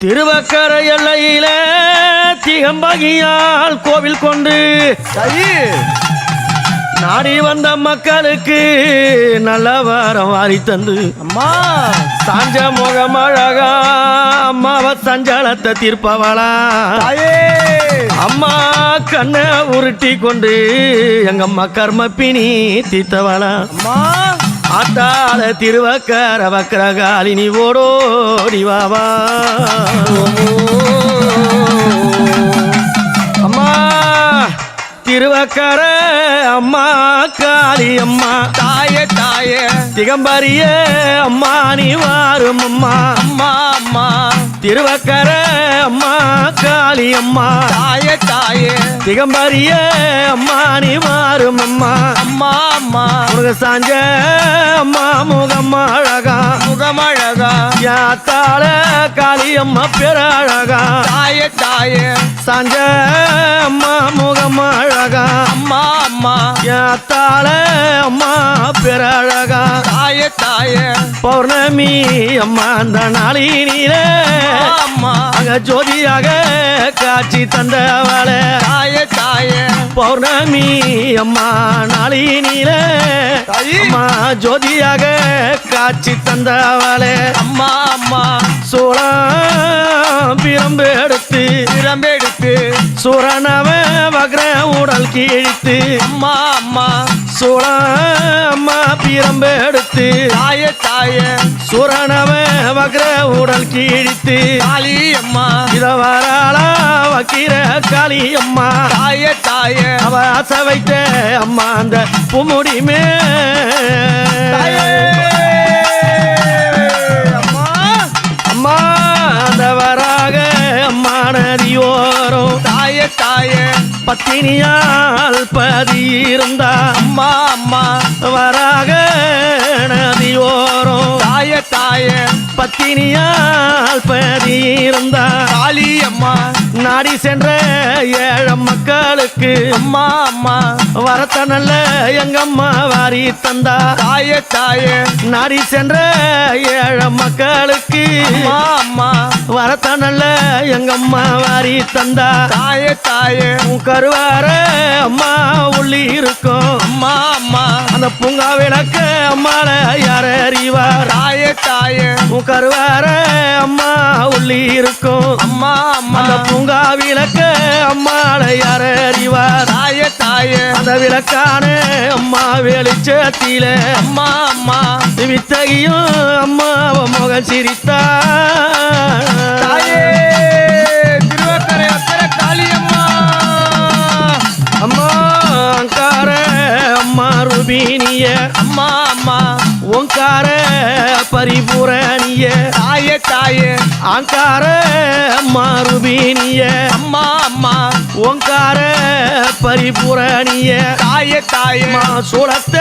திருவக்கரை எல்லையில திகம்பகியால் கோவில் கொண்டு நாடி வந்த மக்களுக்கு நல்ல வாரம் வாரி தந்து அம்மா சாஞ்ச முகம் அழகா அம்மாவ சஞ்சலத்தை தீர்ப்பவளா அம்மா கண்ணை உருட்டி கொண்டு எங்க அம்மா கர்ம பிணி தீர்த்தவளா அம்மா ஆத்தால திருவக்கர வக்கரகாலினி ஓடோடி வாவா அம்மா திருவக்கர அம்மா காளி அம்மா தாயே தாயே திகம்பரிய அம்மா நீ வாரும் அம்மா அம்மா அம்மா திருவக்கர அம்மா காளி அம்மா தாயே தாயே திகம்பரிய அம்மா நீ வாரும் அம்மா அம்மா அம்மா முருக சாஞ்ச அம்மா முகம்மா அழகா முகமழகா யாத்தால காளி அம்மா பேர அழகா தாயே தாயே சாஞ்ச அம்மா முகம்மா அழகா அம்மா அம்மா யாத்தால அம்மா பேர அழகா தாயே தாயே பௌர்ணமி அம்மா அந்த நாளினிலே அம்மா அங்க ஜோதியாக காட்சி தந்தவளே தாயே தாயே பௌர்ணமி அம்மா நாளினிலே அம்மா ஜோதியாக காட்சி தந்தவளே அம்மா அம்மா சோழம் பிரம்பு எடுத்து திறம்பெடுத்து சூரனவ வக்ர உடல் கீழித்து அம்மா அம்மா சோழம் அம்மா பிரம்பு எடுத்து தாயே தாயே சூரனவ வக்ர உடல் கீழித்து காளி அம்மா இத வராளா வக்கிர காளி அம்மா தாயே தாயே அவ ஆசை வைத்த அம்மா அந்த புமுடிமே அம்மா அம்மா அந்த வராக அம்மா நதியோரம் தாயே தாயே பத்தினியால் பதியிருந்தா அம்மா அம்மா வராக நதியோரம் தாயே தாயே பத்தினியால் பதியிருந்தா காளி அம்மா நாடி சென்ற ஏழ மக்களுக்கு அம்மா அம்மா வரத்த நல்ல எங்கம்மா வாரி தந்தா தாயே தாயே நாடி சென்ற ஏழ மக்களுக்கு அம்மா அம்மா வரத்த நல்ல எங்கம்மா வாரி தந்தா தாயே தாயே உன் கருவார அம்மா உள்ளி இருக்கும் அம்மா அம்மா அந்த பூங்கா விளக்க அம்மால யார அறிவார் தாயே தாயே உன் கருவார அம்மா உள்ளி இருக்கும் அம்மா அம்மா அந்த பூங்கா விளக்க அம்மால யார அறிவார் தாயே தாயே அந்த விளக்கான அம்மா வெளிச்சத்தில அம்மா அம்மா வித்தகியும் அம்மா முகம் சிரித்தா தாயே திருவக்கரை அக்கறை காளி அம்மா அம்மா அங்கார அம்மா ருபீனிய அம்மா அம்மா ஓங்கார பரிபூரணிய தாயே தாயே அங்கார அம்மா ருபீனிய அம்மா அம்மா ஓங்கார பரிபூரணிய தாயே தாயே அம்மா சுழத்த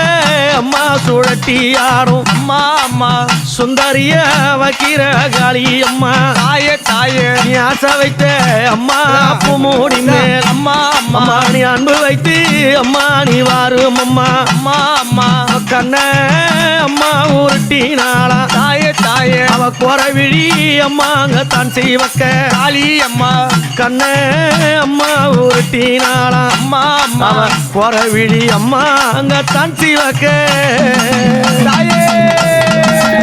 அம்மா சுழட்டி ஆடும் அம்மா அம்மா சுந்தரிய வக்கிர காளி அம்மா தாயே தாயே நீ ஆசை வைத்த அம்மா பூமூடி மேல் அம்மா அம்மா அம்மா நீ அன்பு வைத்து அம்மா நீ வாரும் அம்மா அம்மா அம்மா கண்ண அம்மா உருட்டினாளா தாயே தாயே அவ குறவிழி அம்மா அங்க தான் செய்வக்க காளி அம்மா கண்ண அம்மா உருட்டினாளா அம்மா அம்மா அவ குறவிழி அம்மா அங்க தான் செய்வக்க தாயே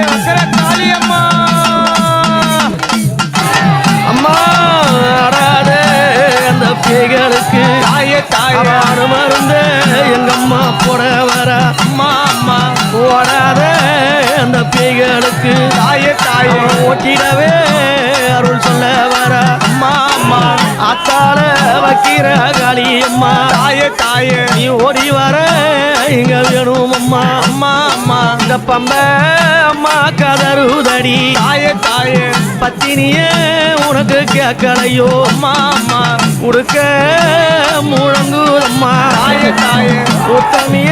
அக்கறை காளி அம்மா அம்மா ஆடாத அந்த பேய்களுக்கு தாயே தாயே அவரு மருந்து எங்க அம்மா போட வர அம்மா அம்மா ஓடாத அந்த பேய்களுக்கு தாயே தாயே ஓட்டிடவே அருள் சொல்ல வர அம்மா அம்மா அத்தால வக்கிற காளி அம்மா தாயே தாயே நீ ஓடி வர இங்க வேணும் அம்மா அம்மா அம்மா இந்த பம்ப அம்மா கதறுதடி தாயே தாயே பத்தினியே உனக்கு கேட்கலையோ அம்மா அம்மா உடுக்க முழங்குதம்மா தாயே தாயே உத்தமிய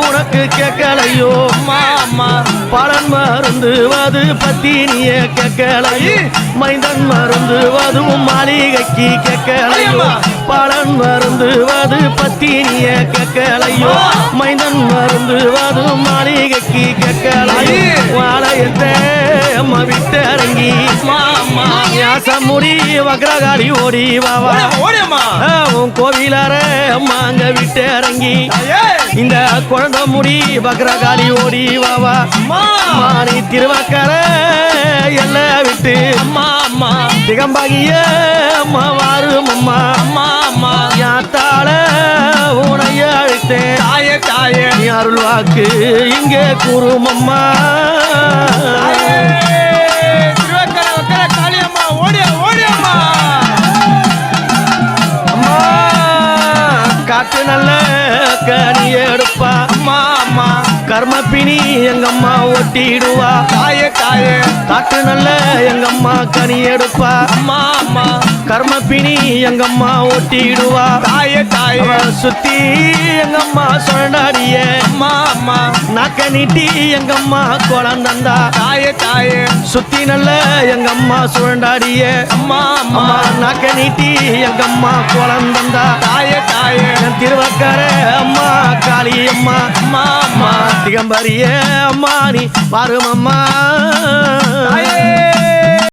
உனக்கு கேட்கலையோ அம்மா அம்மா பலன் மருந்துவது பத்தினிய கேட்கலையோ மைந்தன் மருந்துவதும் மாளிகைக்கு கேட்கலையோ பாலன் வருந்துவது பத்தினிய கேட்கலையோ மைந்தன் வருந்துவது மாளிகைக்கு கேட்கலையோ வாழையத்தை அம்மா விட்டு இறங்கி முடி வக்ரகாளி ஓடி வாவா உன் கோவிலார அம்மா அங்க விட்டு இறங்கி இந்த குழந்தை முடி வக்ரகாளி ஓடி வாவா நீ திருவக்கர எல்லாம் விட்டு திகம்பாகிய அம்மா வாரும் அம்மா யாத்தால உனைய அழைத்தேன் நீ அருள் வாக்கு இங்கே கூறும் அம்மா காட்டு நல்ல கனி எடுப்பா அம்மா கர்மப்பினி எங்கம்மா ஒட்டிடுவா காட்டு நல்ல எங்கம்மா கனி எடுப்பா அம்மா கர்மப்பினி எங்கம்மா ஒட்டிடுவா சுத்தி எங்கம்மா சொன்னாடிய அம்மா நாக்க நீட்டி எங்கம்மா குழந்தந்தா சுத்தி நல்ல எங்கம்மா சுழண்டாடிய அம்மா நாக்க நீட்டி எங்கம்மா குழந்தந்தா திருவக்கர அம்மா காளி அம்மா திகம்பரிய அம்மா நீ பாரும் அம்மா